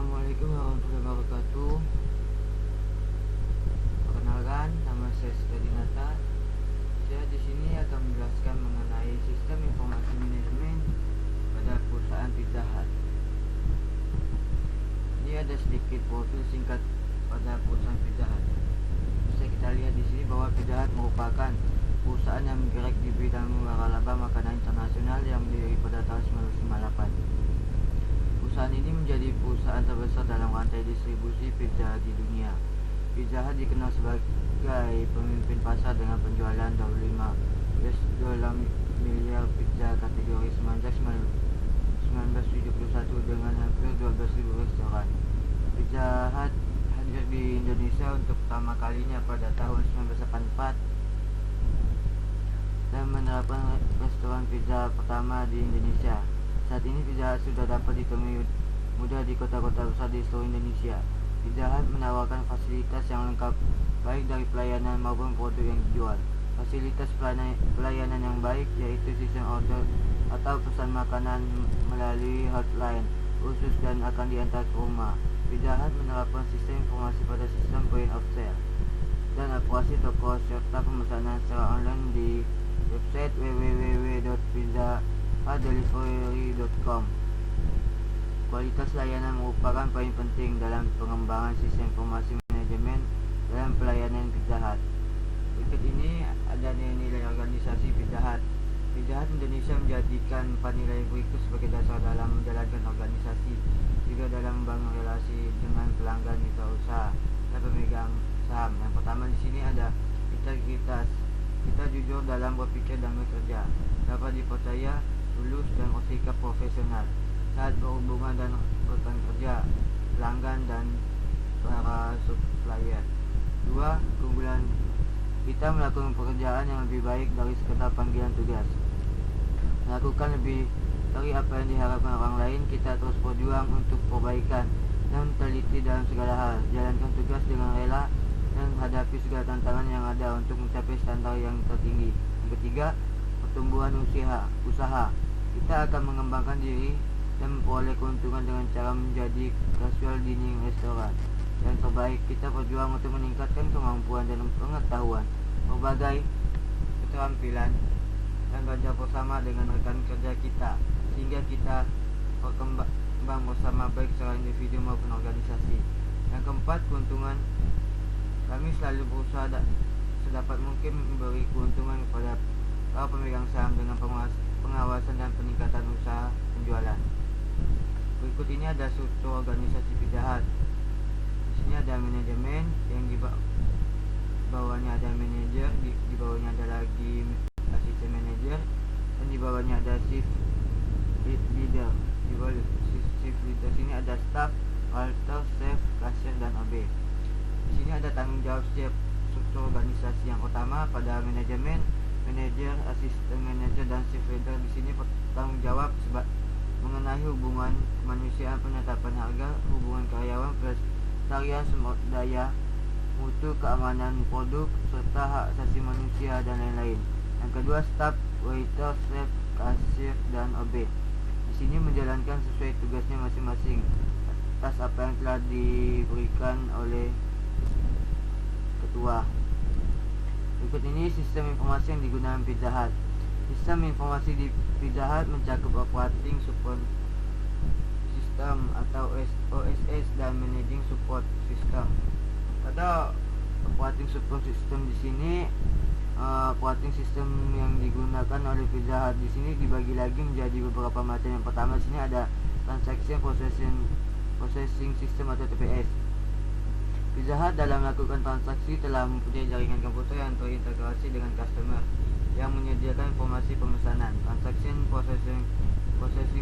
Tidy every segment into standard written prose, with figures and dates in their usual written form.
Assalamualaikum warahmatullahi wabarakatuh. Perkenalkan, nama saya Dinata. Saya di sini akan menjelaskan mengenai sistem informasi manajemen pada perusahaan Pizza Hut. Ini ada sedikit profil singkat pada perusahaan Pizza Hut. Bisa kita lihat di sini bahwa Pizza Hut merupakan perusahaan yang bergerak di bidang waralaba makanan internasional yang berdiri pada tahun 1958. Perusahaan ini menjadi perusahaan terbesar dalam rantai distribusi pizza di dunia. Pizza Hut dikenal sebagai pemimpin pasar dengan penjualan 25 US$ miliar pizza kategori semenjak 1971 dengan hampir 12.000 restoran. Pizza Hut hadir di Indonesia untuk pertama kalinya pada tahun 1984 dan menerapkan restoran pizza pertama di Indonesia. Saat ini Pizza Hut sudah dapat ditemui mudah di kota-kota besar di seluruh Indonesia. Pizza Hut menawarkan fasilitas yang lengkap, baik dari pelayanan maupun produk yang dijual. Fasilitas pelayanan yang baik yaitu sistem order atau pesan makanan melalui hotline khusus dan akan diantar ke rumah. Pizza Hut menerapkan sistem informasi pada sistem point of sale dan operasi toko serta pemesanan secara online di website www.pizzahutdelivery.com. Kualitas layanan merupakan poin penting dalam pengembangan sistem informasi manajemen dalam pelayanan Pizza Hut. Berikut ini ada nilai organisasi Pizza Hut. Pizza Hut Indonesia menjadikan 4 nilai berikut sebagai dasar dalam menjalankan organisasi, juga dalam membangun relasi dengan pelanggan, mitra usaha, dan pemegang saham. Yang pertama di sini ada integritas. Kita jujur dalam berpikir dan bekerja, dapat dipercaya, tulus dan bersikap profesional saat berhubungan dan rekan kerja, pelanggan dan para supplier. 2. Keunggulan. Kita melakukan pekerjaan yang lebih baik dari sekedar panggilan tugas, melakukan lebih dari apa yang diharapkan orang lain. Kita terus berjuang untuk perbaikan dan teliti dalam segala hal, jalankan tugas dengan rela dan hadapi segala tantangan yang ada untuk mencapai standar yang tertinggi. Yang ketiga, pertumbuhan usaha. Kita akan mengembangkan diri dan memperoleh keuntungan dengan cara menjadi casual dining restoran yang terbaik. Kita berjuang untuk meningkatkan kemampuan dan pengetahuan, berbagai keterampilan dan belajar bersama dengan rekan kerja kita, sehingga kita berkembang bersama baik secara individu maupun organisasi. Yang keempat, keuntungan. Kami selalu berusaha sedapat mungkin memberi keuntungan kepada para pemegang saham dengan pengawasan dan peningkatan usaha penjualan. Berikut ini ada struktur organisasi Pizza Hut. Di sini ada manajemen, yang di bawahnya ada manajer, di bawahnya ada lagi asisten manajer, dan di bawahnya ada shift leader. Di bawah shift leader sini ada staff, walter, chef, kasir, dan OB. Di sini ada tanggung jawab setiap struktur organisasi. Yang utama pada manajemen, manajer, asisten manajer, dan shift leader. Di sini bertanggung jawab mengenai hubungan kemanusiaan, penetapan harga, hubungan karyawan, pelestarian sumber daya, mutu, keamanan produk, serta hak asasi manusia dan lain-lain. Yang kedua, staff, waiter, chef, kasir, dan OB. Di sini menjalankan sesuai tugasnya masing-masing atas apa yang telah diberikan oleh ketua. Berikut ini sistem informasi yang digunakan Pizza Hut. Sistem informasi di Pizza Hut mencakup operating support system atau OSS dan managing support system. Pada operating support system di sini, operating system yang digunakan oleh Pizza Hut di sini dibagi lagi menjadi beberapa macam. Yang pertama di sini ada transaction processing system atau TPS. Pizza Hut dalam melakukan transaksi telah mempunyai jaringan komputer yang terintegrasi dengan customer yang menyediakan informasi pemesanan. Transaction processing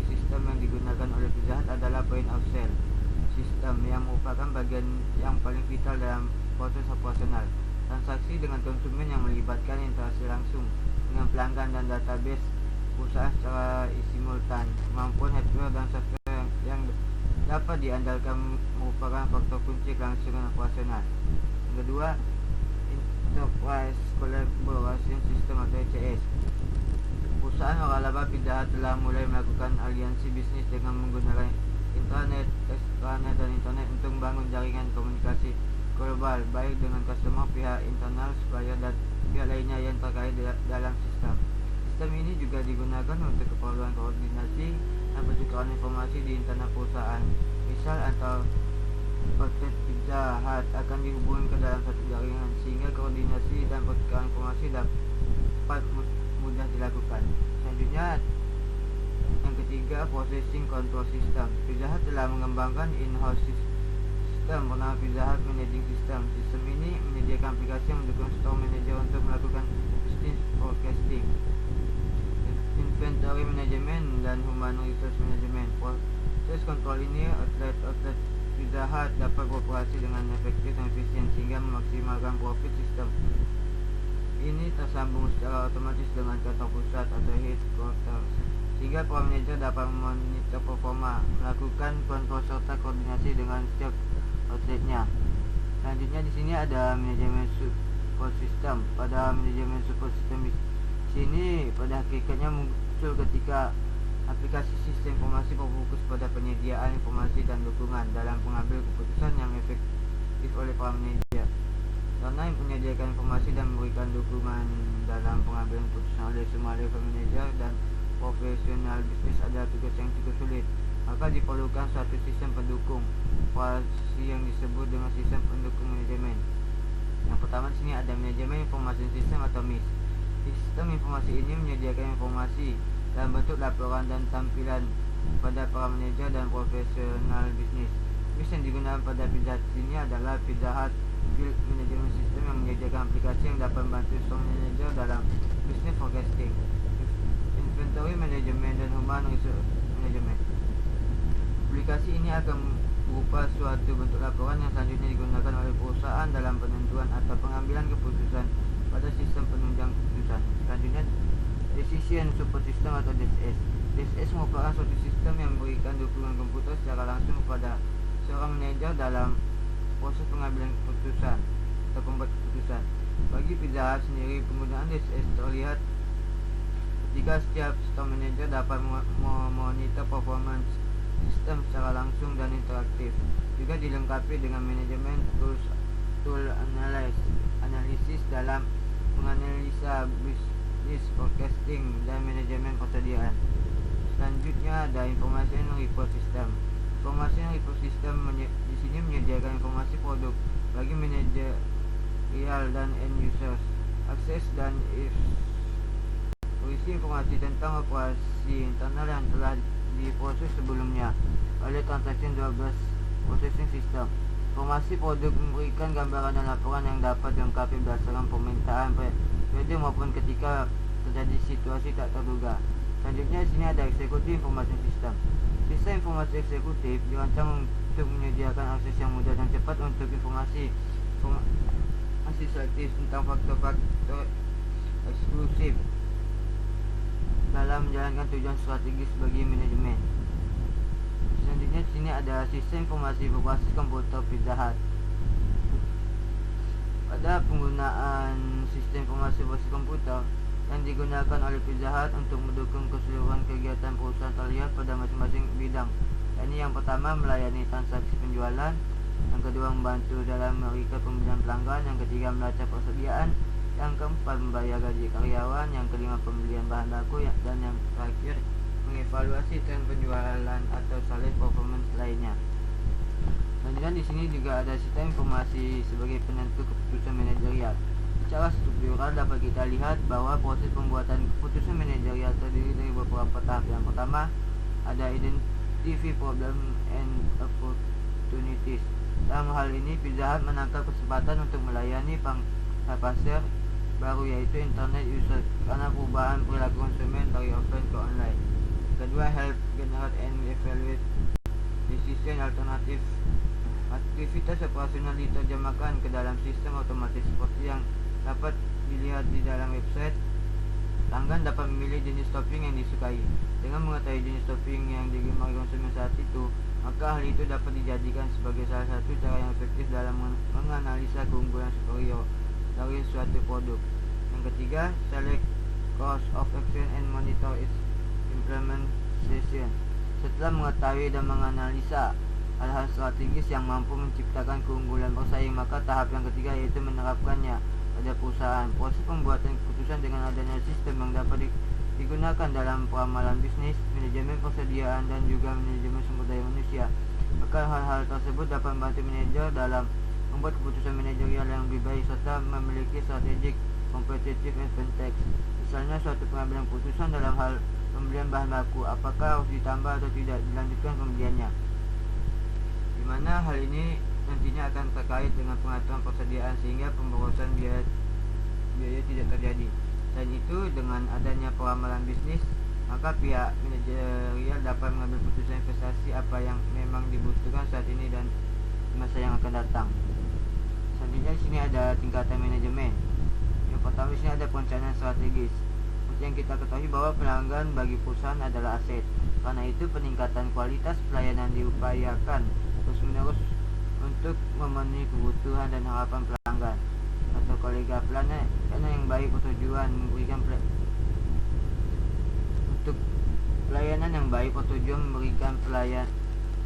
system yang digunakan oleh Pizza Hut adalah point of sale system, yang merupakan bagian yang paling vital dalam proses operasional. Transaksi dengan konsumen yang melibatkan interaksi langsung dengan pelanggan dan database perusahaan secara simultan. Kemampuan hardware dan software yang dapat diandalkan merupakan faktor kunci kelangsungan operasional. Yang kedua, Enterprise Collaboration System atau ECS. Perusahaan waralaba Pizza Hut telah mulai melakukan aliansi bisnis dengan menggunakan intranet, extranet, dan internet untuk membangun jaringan komunikasi global baik dengan customer, pihak internal, supplier, dan pihak lainnya yang terkait dalam sistem. Sistem ini juga digunakan untuk keperluan koordinasi dan pertukaran informasi di internal perusahaan. Misal atau outlet Pizza Hut akan dihubungkan ke dalam satu jaringan sehingga koordinasi dan pertukaran informasi dapat mudah dilakukan. Selanjutnya, yang ketiga, processing control system. Pizza Hut telah mengembangkan in-house sistem bernama Pizza Hut Managing System. Sistem ini menyediakan aplikasi yang mendukung store manager untuk melakukan business forecasting, inventory management, dan human resource management. Proses kontrol ini outlet Pizza Hut dapat beroperasi dengan efektif dan efisien sehingga memaksimalkan profit. Sistem ini tersambung secara otomatis dengan kantor pusat atau headquarters sehingga para manajer dapat memonitor performa, melakukan kontrol serta koordinasi dengan setiap outletnya. Selanjutnya di sini ada manajemen support system. Pada manajemen support system di sini pada hakikatnya muncul ketika aplikasi sistem informasi berfokus pada penyediaan informasi dan dukungan dalam pengambil keputusan yang efektif oleh para manajer. Karena menyediakan informasi dan memberikan dukungan dalam pengambilan keputusan oleh semua level manajer dan profesional bisnis adalah tugas yang cukup sulit, maka diperlukan suatu sistem pendukung operasi yang disebut dengan sistem pendukung manajemen. Yang pertama di sini ada manajemen informasi sistem atau MIS. Sistem informasi ini menyediakan informasi dalam bentuk laporan dan tampilan pada para manajer dan profesional bisnis. MIS yang digunakan pada Pizza Hut ini adalah Pizza Hut Field Management System yang menyediakan aplikasi yang dapat membantu store manager dalam business forecasting, inventory management, dan human resource management. Aplikasi ini akan berupa suatu bentuk laporan yang selanjutnya digunakan oleh perusahaan dalam penentuan atau pengambilan keputusan pada sistem penunjang keputusan. Selanjutnya, Decision Support System atau DSS. DSS merupakan suatu sistem yang memberikan dukungan komputer secara langsung kepada seorang manajer dalam proses pengambilan keputusan atau pembuat keputusan. Bagi Pizza Hut sendiri, penggunaan DSS terlihat ketika setiap store manager dapat memonitor performance sistem secara langsung dan interaktif. Juga dilengkapi dengan manajemen tool analisis dalam menganalisa business forecasting dan manajemen persediaan. Selanjutnya ada Information Report System. Information Report System di sini menyediakan informasi produk bagi manajerial dan end users. Akses dan berisi informasi tentang operasi internal yang telah diproses sebelumnya oleh Transaction 12 Processing System. Informasi produk memberikan gambaran dan laporan yang dapat dilengkapi berdasarkan permintaan periode maupun ketika terjadi situasi tak terduga. Selanjutnya di sini ada Executive Information System. Sistem informasi eksekutif dirancang untuk menyediakan akses yang mudah dan cepat untuk informasi selektif tentang faktor-faktor eksklusif dalam menjalankan tujuan strategis bagi manajemen. Selanjutnya di sini ada sistem informasi berbasis komputer Pizza Hut. Pada penggunaan sistem informasi berbasis komputer yang digunakan oleh Pizza Hut untuk mendukung keseluruhan kegiatan perusahaan terlihat pada masing-masing bidang. Ini yang pertama melayani transaksi penjualan, yang kedua membantu dalam memberikan pembelian pelanggan, yang ketiga melacak persediaan, yang keempat membayar gaji karyawan, yang kelima pembelian bahan baku, dan yang terakhir mengevaluasi tren penjualan atau sales performance lainnya. Selanjutnya di sini juga ada sistem informasi sebagai penentu keputusan manajerial. Secara struktural dapat kita lihat bahwa proses pembuatan keputusan manajerial terdiri dari beberapa tahap. Yang pertama ada identify problem and opportunities. Dalam hal ini Pizza Hut menangkap kesempatan untuk melayani pasar baru yaitu internet user karena perubahan perilaku konsumen dari offline ke online. Kedua, help generate and evaluate decision alternatif. Aktivitas operasional diterjemahkan ke dalam sistem otomatis seperti yang dapat dilihat di dalam website. Pelanggan dapat memilih jenis topping yang disukai. Dengan mengetahui jenis topping yang digemari konsumen saat itu, maka hal itu dapat dijadikan sebagai salah satu cara yang efektif dalam menganalisa keunggulan superior dari suatu produk. Yang ketiga, select course of action and monitor its implementation. Setelah mengetahui dan menganalisa hal-hal strategis yang mampu menciptakan keunggulan bersaing, maka tahap yang ketiga yaitu menerapkannya pada perusahaan. Proses pembuatan keputusan dengan adanya sistem yang dapat digunakan dalam peramalan bisnis, manajemen persediaan, dan juga manajemen sumber daya manusia. Maka hal-hal tersebut dapat membantu manajer dalam membuat keputusan manajerial yang lebih baik serta memiliki strategik competitive advantage. Misalnya suatu pengambilan keputusan dalam hal pembelian bahan baku, apakah harus ditambah atau tidak dilanjutkan pembeliannya, di mana hal ini nantinya akan terkait dengan pengaturan persediaan sehingga pemborosan biaya tidak terjadi. Selain itu, dengan adanya peramalan bisnis, maka pihak manajerial dapat mengambil keputusan investasi apa yang memang dibutuhkan saat ini dan masa yang akan datang. Selanjutnya di sini ada tingkatan manajemen. Yang pertama di sini ada perencanaan strategis. Seperti yang kita ketahui bahwa pelanggan bagi perusahaan adalah aset. Karena itu peningkatan kualitas pelayanan diupayakan terus-menerus untuk memenuhi kebutuhan dan harapan pelanggan atau kolega pelanggan, karena yang baik bertujuan memberikan pelayanan yang baik bertujuan memberikan pelayanan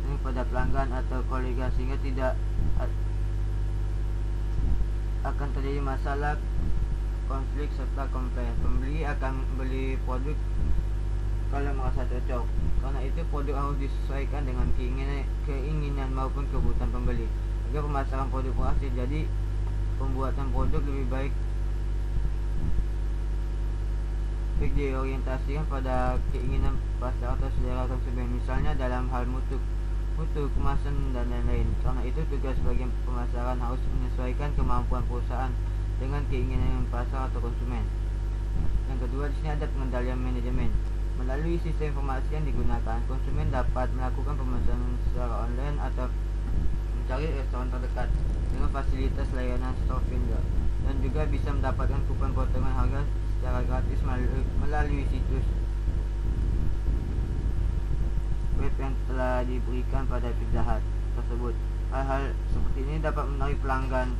kepada pelanggan atau kolega sehingga tidak akan terjadi masalah, konflik serta komplain. Pembeli akan beli produk kalau merasa cocok. Karena itu produk harus disesuaikan dengan keinginan maupun kebutuhan pembeli agar pemasaran produk berhasil. Jadi pembuatan produk lebih baik diorientasikan pada keinginan pasar atau selera konsumen, misalnya dalam hal mutu, kemasan, dan lain-lain. Karena itu tugas bagian pemasaran harus menyesuaikan kemampuan perusahaan dengan keinginan pasar atau konsumen. Yang kedua di sini ada pengendalian manajemen. Melalui sistem informasi yang digunakan, konsumen dapat melakukan pemesanan secara online atau mencari restoran terdekat dengan fasilitas layanan store vendor, dan juga bisa mendapatkan kupon potongan harga secara gratis melalui situs web yang telah diberikan pada Pizza Hut tersebut. Hal-hal seperti ini dapat menarik pelanggan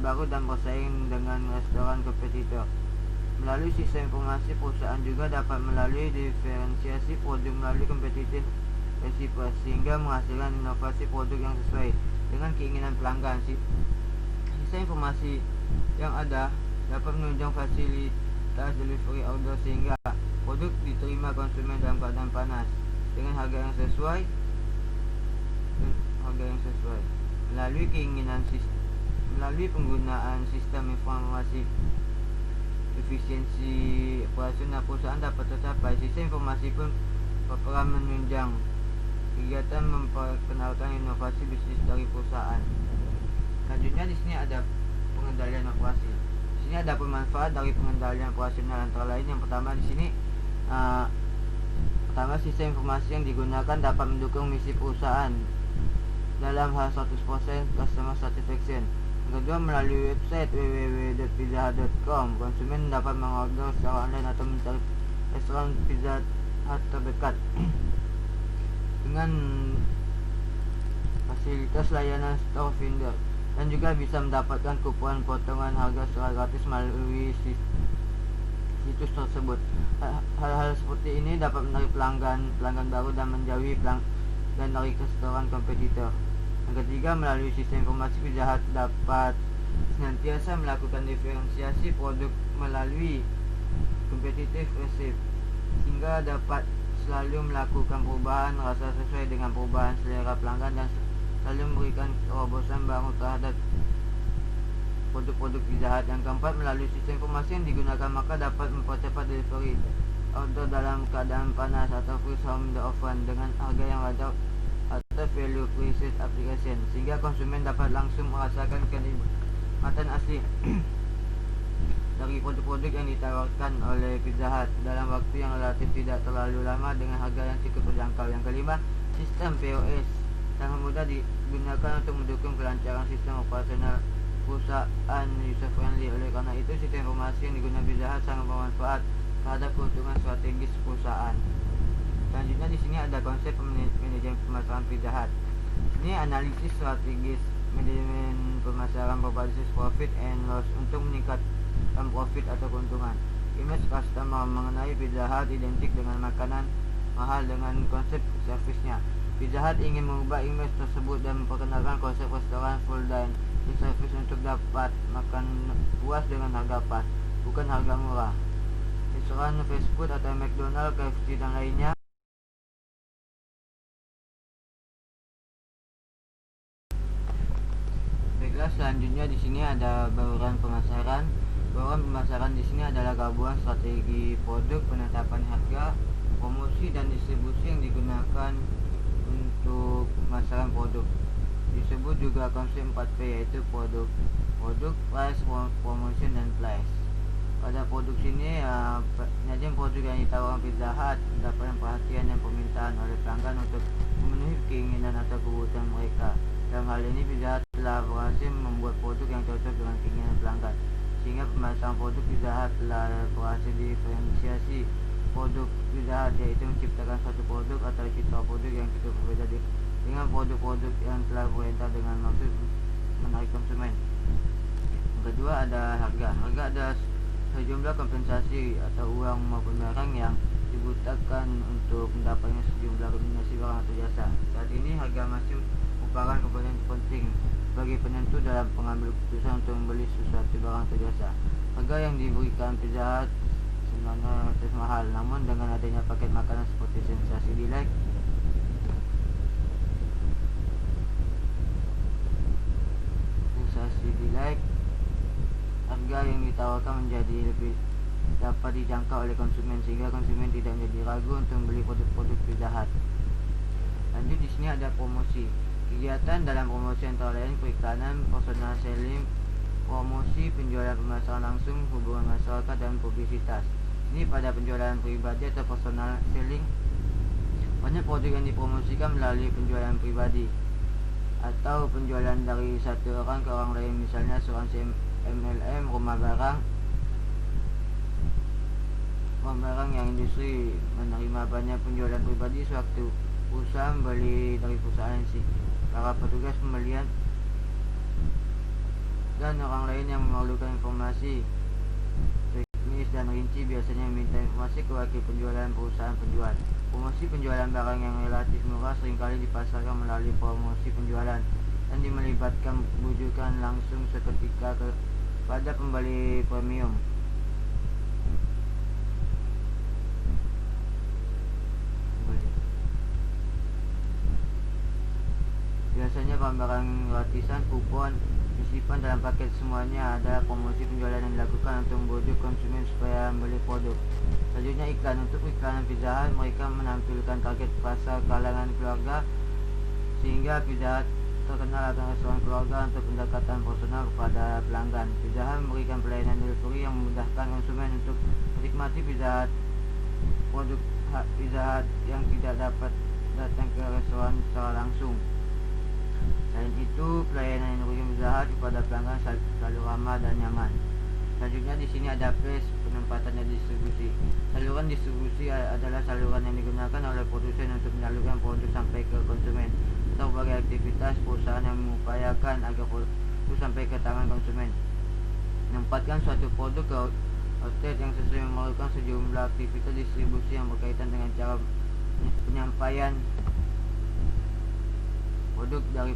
baru dan bersaing dengan restoran kompetitor. Melalui sistem informasi, perusahaan juga dapat melalui diferensiasi produk melalui kompetitif resipros sehingga menghasilkan inovasi produk yang sesuai dengan keinginan pelanggan. Sistem informasi yang ada dapat menunjang fasilitas delivery order sehingga produk diterima konsumen dalam keadaan panas dengan harga yang sesuai melalui penggunaan sistem informasi. Efisiensi operasional perusahaan dapat tercapai. Sistem informasi pun berperan menunjang kegiatan memperkenalkan inovasi bisnis dari perusahaan. Selanjutnya di sini ada pengendalian operasi. Di sini ada pemanfaat dari pengendalian operasional, antara lain yang pertama di sini sistem informasi yang digunakan dapat mendukung misi perusahaan dalam hal 100% customer satisfaction. Yang kedua, melalui website www.pizzahut.com, konsumen dapat mengorder secara online atau mencari restoran Pizza Hut terdekat dengan fasilitas layanan store vendor, dan juga bisa mendapatkan kupon potongan harga secara gratis melalui situs tersebut. Hal-hal seperti ini dapat menarik pelanggan baru dan menjauhi dan dari restoran kompetitor. Yang ketiga, melalui sistem informasi, Pizza Hut dapat senantiasa melakukan diferensiasi produk melalui competitive recipe sehingga dapat selalu melakukan perubahan rasa sesuai dengan perubahan selera pelanggan dan selalu memberikan terobosan baru terhadap produk-produk Pizza Hut. Yang keempat, melalui sistem informasi yang digunakan maka dapat mempercepat delivery order dalam keadaan panas atau freeze home the oven dengan harga yang wajar atau value preset application sehingga konsumen dapat langsung merasakan kenikmatan asli dari produk-produk yang ditawarkan oleh Pizza Hut dalam waktu yang relatif tidak terlalu lama dengan harga yang cukup terjangkau. Yang kelima, sistem POS sangat mudah digunakan untuk mendukung kelancaran sistem operasional perusahaan user friendly. Oleh karena itu, sistem informasi yang digunakan Pizza Hut sangat bermanfaat terhadap keuntungan strategis perusahaan. Selanjutnya di sini ada konsep manajemen pemasaran Pizza Hut. Ini analisis strategis manajemen pemasaran berbasis profit and loss untuk meningkatkan profit atau keuntungan. Image customer mengenai Pizza Hut identik dengan makanan mahal dengan konsep servisnya. Pizza Hut ingin mengubah image tersebut dan memperkenalkan konsep restoran full dine-in service untuk dapat makan puas dengan harga pas, bukan harga murah. Restoran fast food atau McDonald, KFC dan lainnya. Baiklah, selanjutnya di sini ada bauran pemasaran. Bauran pemasaran di sini adalah gabungan strategi produk, penetapan harga, promosi dan distribusi yang digunakan untuk pemasaran produk. Disebut juga konsep 4P, yaitu produk, price, promotion dan place. Pada produk sini, penyajian produk yang ditawarkan Pizza Hut mendapatkan perhatian dan permintaan oleh pelanggan untuk memenuhi keinginan atau kebutuhan mereka. Dalam hal ini, Pizza Hut telah berhasil membuat produk yang cocok dengan keinginan pelanggan, sehingga pemasaran produk Pizza Hut telah berhasil diferensiasi produk Pizza Hut, yaitu menciptakan suatu produk atau citra produk yang cukup berbeda dengan produk-produk yang telah beredar dengan maksud menarik konsumen. Yang kedua ada harga. Harga adalah sejumlah kompensasi atau uang maupun barang yang dibutuhkan untuk mendapatkan sejumlah kombinasi barang atau jasa. Saat ini harga masih merupakan komponen penting bagi penentu dalam pengambil keputusan untuk membeli sesuatu barang atau jasa. Harga yang diberikan Pizza Hut sebenarnya terus mahal, namun dengan adanya paket makanan seperti Sensasi Delight, harga yang ditawarkan menjadi lebih dapat dijangkau oleh konsumen, sehingga konsumen tidak menjadi ragu untuk membeli produk-produk Pizza Hut. Lanjut, di sini ada promosi. Kegiatan dalam promosi antara lain periklanan, personal selling, promosi, penjualan pemasaran langsung, hubungan masyarakat dan publisitas. Ini pada penjualan pribadi atau personal selling, banyak produk yang dipromosikan melalui penjualan pribadi atau penjualan dari satu orang ke orang lain, misalnya asuransi MLM, rumah barang yang industri menerima banyak penjualan pribadi sewaktu usaha membeli dari perusahaan sih. Para petugas pembelian dan orang lain yang memerlukan informasi teknis dan rinci biasanya meminta informasi ke wakil penjualan perusahaan penjual. Promosi penjualan barang yang relatif murah seringkali dipasarkan melalui promosi penjualan dan melibatkan bujukan langsung seketika pada pembeli premium. Biasanya barang gratisan, kupon, titipan dalam paket, semuanya ada promosi penjualan yang dilakukan untuk membujuk konsumen supaya membeli produk. Selanjutnya iklan. Untuk iklanan Pizza Hut, mereka menampilkan target pasar kalangan keluarga, sehingga Pizza Hut terkenal akan restoran keluarga untuk pendekatan personal kepada pelanggan. Pizza Hut memberikan pelayanan delivery yang memudahkan konsumen untuk menikmati produk Pizza Hut yang tidak dapat datang ke restoran secara langsung. Selain itu, pelayanan yang diberikan Pizza Hut kepada pelanggan selalu ramah dan nyaman. Selanjutnya di sini ada place, penempatan dan distribusi. Saluran distribusi adalah saluran yang digunakan oleh produsen untuk menyalurkan produk sampai ke konsumen, atau berbagai aktivitas perusahaan yang mengupayakan agar produk sampai ke tangan konsumen. Menempatkan suatu produk ke outlet yang sesuai memerlukan sejumlah aktivitas distribusi yang berkaitan dengan cara penyampaian produk dari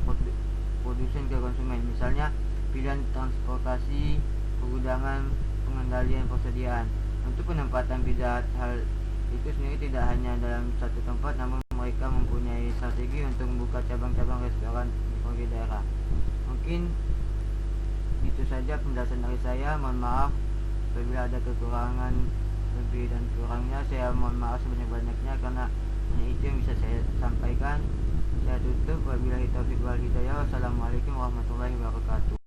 produsen ke konsumen, misalnya pilihan transportasi, pergudangan, pengendalian persediaan. Untuk penempatan Pizza Hut, hal itu sendiri tidak hanya dalam satu tempat, namun mereka mempunyai strategi untuk membuka cabang-cabang restoran di berbagai daerah. Mungkin itu saja penjelasan dari saya. Mohon maaf apabila ada kekurangan lebih dan kurangnya. Saya mohon maaf sebanyak-banyaknya karena hanya itu yang bisa saya sampaikan. Saya tutup. Wabillahi taufiq wal hidayah. Wassalamualaikum warahmatullahi wabarakatuh.